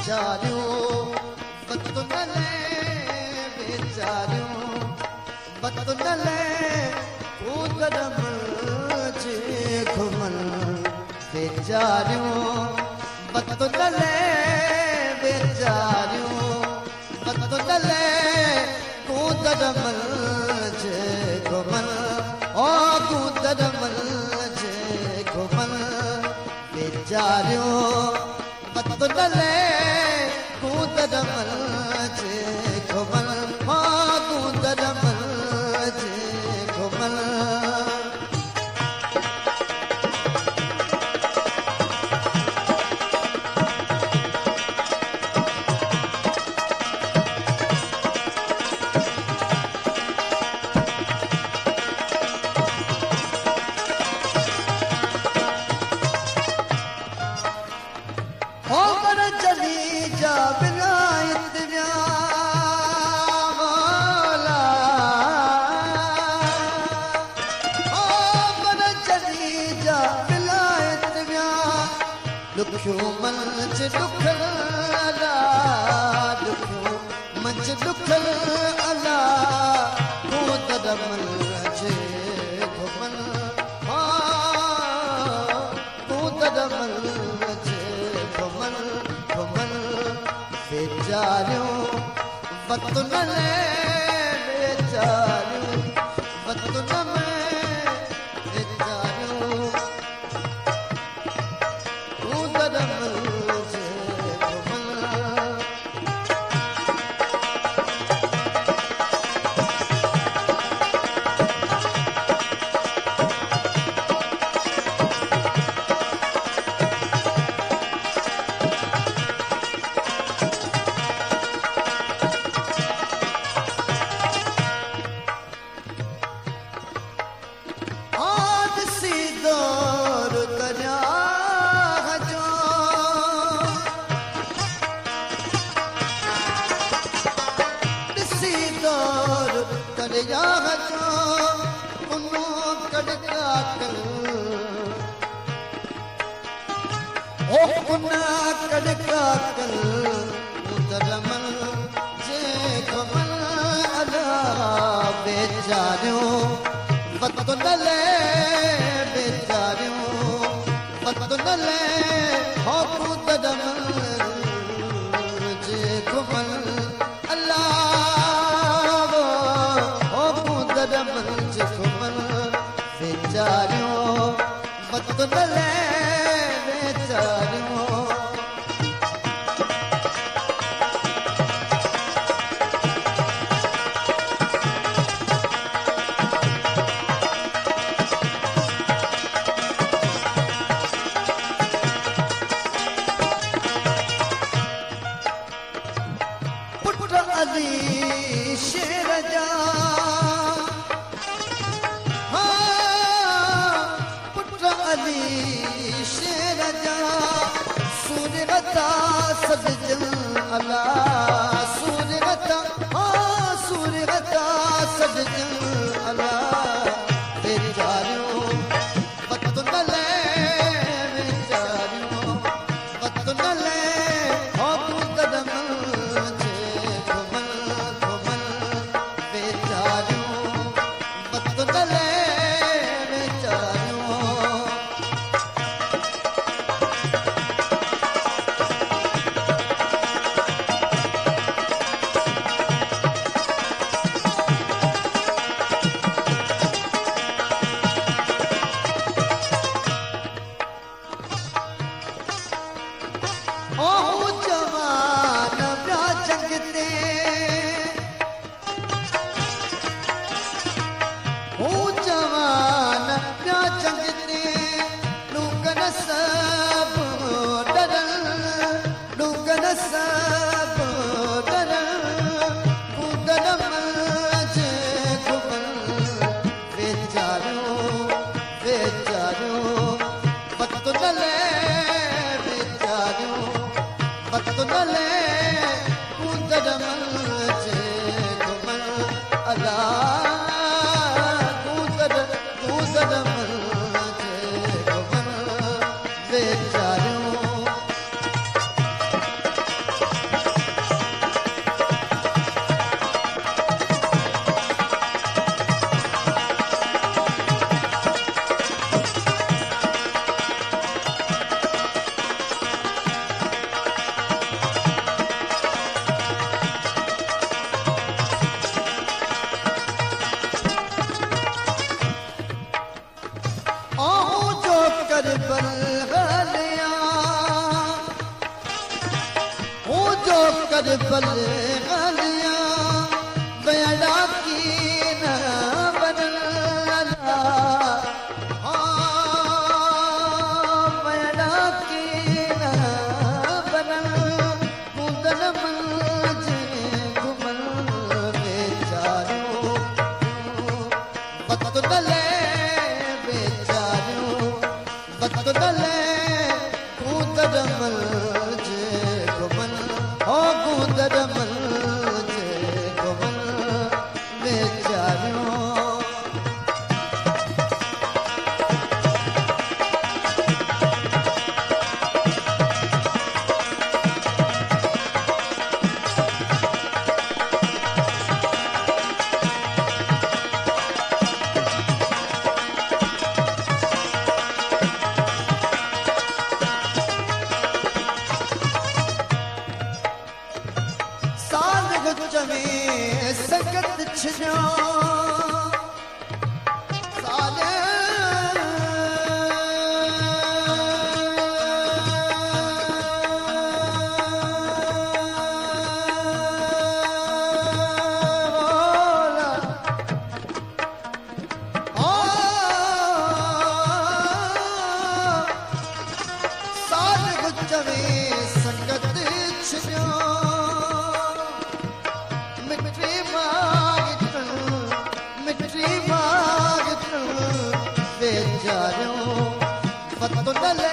बेचारियूं बतुनले बेचारियूं बतुनले कूदरम जे घुमन बेचारियूं बतुनले बेचारियूं बतुनले कूदरम जे घुमन ओ कूदरम जे घुमन बेचारियूं बतुनले कूदरम जे घुमन ओ कूदरम जे घुमन दुखियो मंच दुखल अला दुखियो मंच दुखल अला कूदरम जे घुमन कूदरम जे घुमन घुमन बेचारियूं बतुनले बेचारियूं बतुनले बेचारियूं बतुनले बेचारियूं बतुनले हो कूदरम जे घुमन अल्लाह हो कूदरम जे घुमन बेचारियूं बतुनले बेचारियूं शेर जा पुट अली शेर जा सूरता सजन अला सूरता सजन अला बेचारियूं बतुनले बेचारियूं बतुनले हो कूदरम बतुनले कूदरम जे घुमन अला कूदरम जे घुमन बेचारियूं कर बले गालियां बेड़ा की न बनल बेड़ा की न बनल मुदल मंजे घुमल बेचारो बतले बेचारो बतले कूदर मंजे घुमल हो कूदर मंजे घुमल बेचारो साल गुज में सकत छियो साल साल गुज में सकत छियो मिट्टी मांगत बेचारो पत्तो न ले